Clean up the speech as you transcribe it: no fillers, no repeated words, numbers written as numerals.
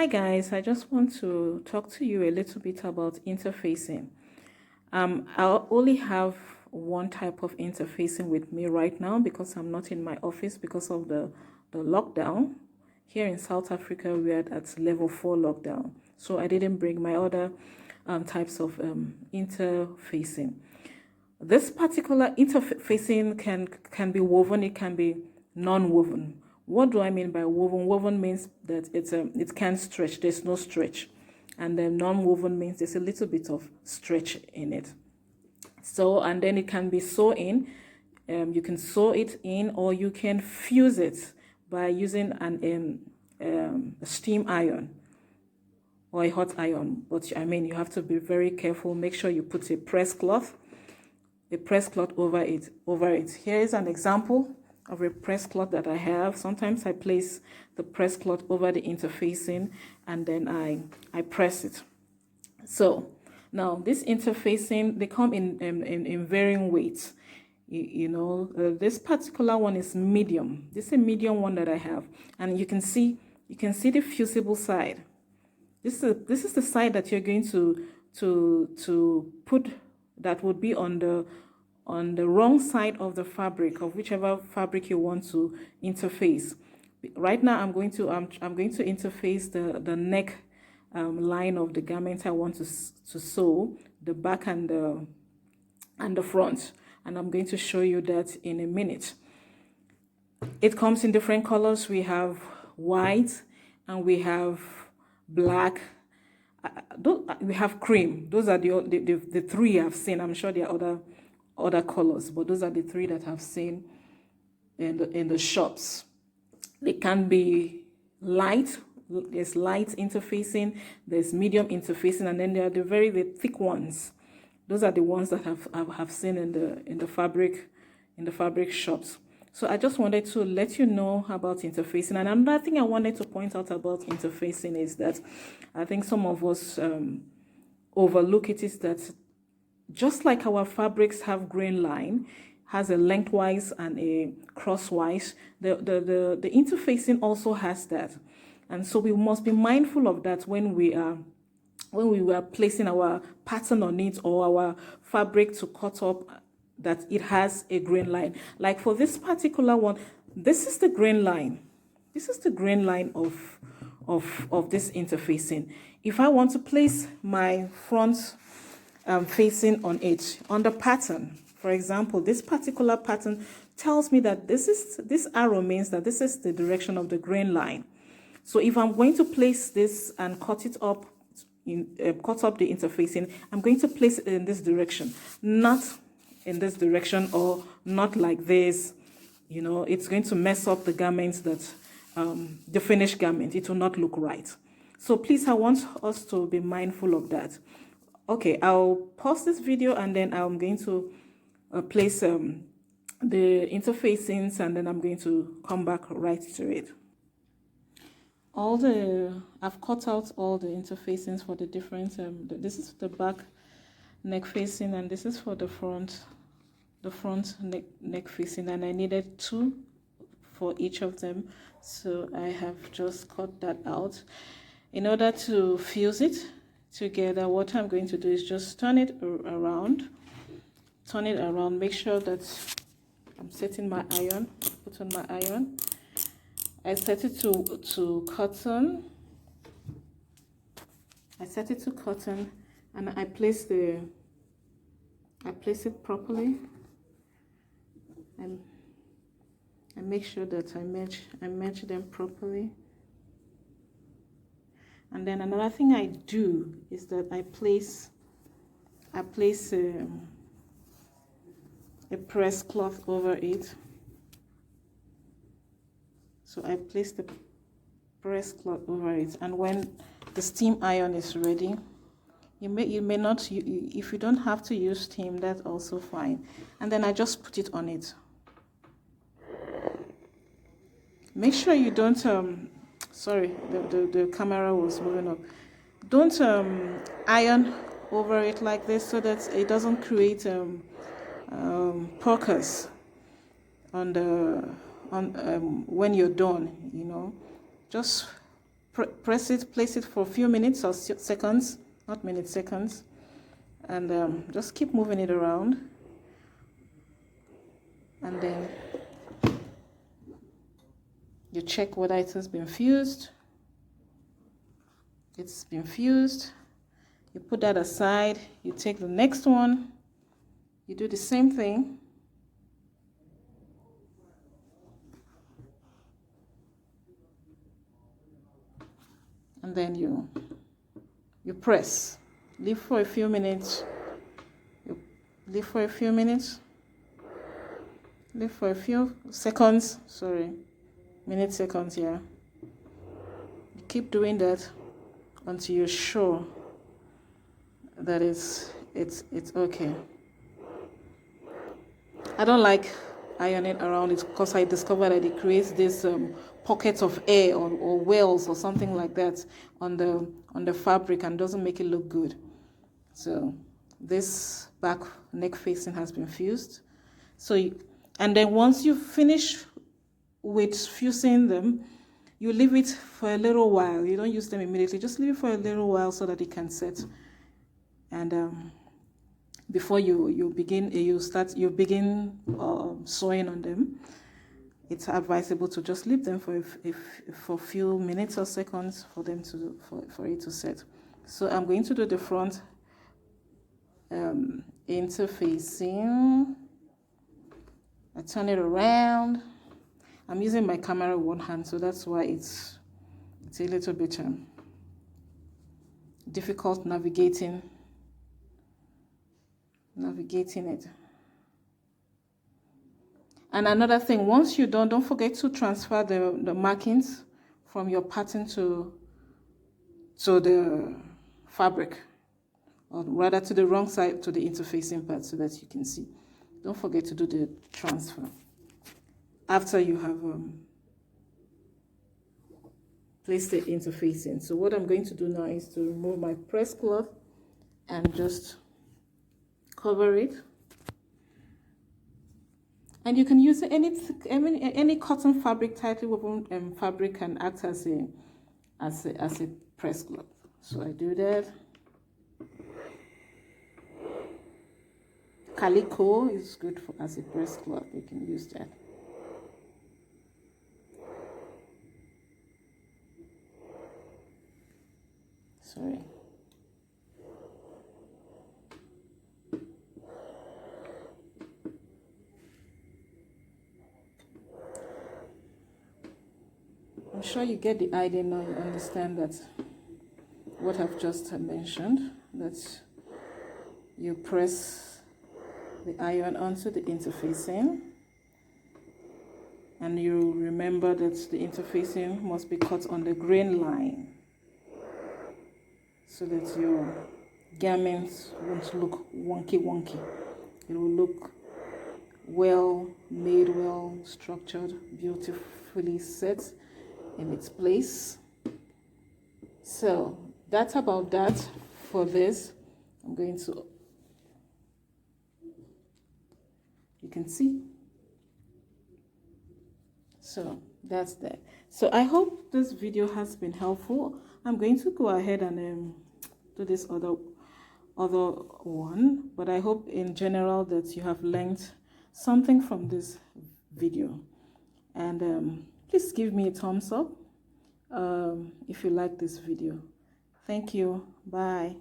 Hi guys, I just want to talk to you a little bit about interfacing. I only have one type of interfacing with me right now because I'm not in my office because of the lockdown. Here in South Africa, we are at level 4 lockdown. So I didn't bring my other types of interfacing. This particular interfacing can be woven, it can be non-woven. What do I mean by woven? Woven means that it can stretch, there's no stretch. And then non-woven means there's a little bit of stretch in it. So, and then it can be sewn in. You can sew it in, or you can fuse it by using a steam iron or a hot iron. But I mean, you have to be very careful. Make sure you put a press cloth over it. Here is an example of a press cloth that I have. Sometimes I place the press cloth over the interfacing and then I press it. So now this interfacing, they come in varying weights. This particular one is medium. This is a medium one that I have, and you can see the fusible side. This is the side that you're going to put, that would be on the wrong side of the fabric, of whichever fabric you want to interface. Right now I'm going to interface the neck line of the garment I want to sew, the back and the front, and I'm going to show you that in a minute. It comes in different colors. We have white and we have black. We have cream. Those are the three I've seen. I'm sure there are other colors, but those are the three that I've seen in the shops. They can be light. There's light interfacing, there's medium interfacing, and then there are the thick ones. Those are the ones that I've seen in the fabric shops. So I just wanted to let you know about interfacing. And another thing I wanted to point out about interfacing is that I think some of us overlook it, is that just like our fabrics have grain line, has a lengthwise and a crosswise, the interfacing also has that. And so we must be mindful of that when we were placing our pattern on it, or our fabric to cut up, that it has a grain line. Like for this particular one, this is the grain line. This is the grain line of this interfacing. If I want to place my front facing on it, on the pattern, for example, this particular pattern tells me that this arrow means that this is the direction of the grain line. So if I'm going to place this and cut it up, cut up the interfacing, I'm going to place it in this direction, not in this direction, or not like this. It's going to mess up the garment, that the finished garment. It will not look right. So please, I want us to be mindful of that. Okay, I'll pause this video and then I'm going to place the interfacings, and then I'm going to come back right to it. I've cut out all the interfacings for the different, this is the back neck facing, and this is for the front neck facing, and I needed 2 for each of them, so I have just cut that out. In order to fuse it together, what I'm going to do is just turn it around, make sure that I'm setting my iron, put on my iron. I set it to cotton. And I place it properly, and I make sure that I match them properly. And then another thing I do is that I place a press cloth over it. So I place the press cloth over it, and when the steam iron is ready, you may not, if you don't have to use steam, that's also fine. And then I just put it on it. Make sure you don't sorry, the camera was moving up. Don't iron over it like this, so that it doesn't create puckers on when you're done. Just press it, place it for a few minutes or seconds, not minutes, seconds, and just keep moving it around. And then you check whether it has been fused. It's been fused. You put that aside. You take the next one. You do the same thing. And then you press. Leave for a few minutes. You leave for a few minutes. Leave for a few seconds. Sorry, minutes, seconds. Yeah. You keep doing that until you're sure that it's okay. I don't like ironing around it because I discovered that it creates this pockets of air or wells or something like that on the fabric and doesn't make it look good. So this back neck facing has been fused. And then once you finish with fusing them, you leave it for a little while. You don't use them immediately. Just leave it for a little while so that it can set. And before you begin sewing on them, it's advisable to just leave them for a few minutes or seconds for them for it to set. So I'm going to do the front interfacing. I turn it around. I'm using my camera with one hand, so that's why it's a little bit difficult navigating it. And another thing, once you're done, don't forget to transfer the markings from your pattern to the fabric, or rather to the wrong side, to the interfacing part, so that you can see. Don't forget to do the transfer after you have placed the interfacing. So what I'm going to do now is to remove my press cloth and just cover it. And you can use any cotton fabric, tightly woven fabric can act as a press cloth. So I do that. Calico is good as a press cloth. You can use that. Sorry. I'm sure you get the idea now. You understand that what I've just mentioned, that you press the iron onto the interfacing, and you remember that the interfacing must be cut on the grain line so that your garments won't look wonky. It will look well made, well structured, beautifully set in its place. So that's about that for this. I'm going to, you can see. So that's that. So I hope this video has been helpful. I'm going to go ahead and do this other one, but I hope in general that you have learned something from this video. And please give me a thumbs up if you like this video. Thank you. Bye.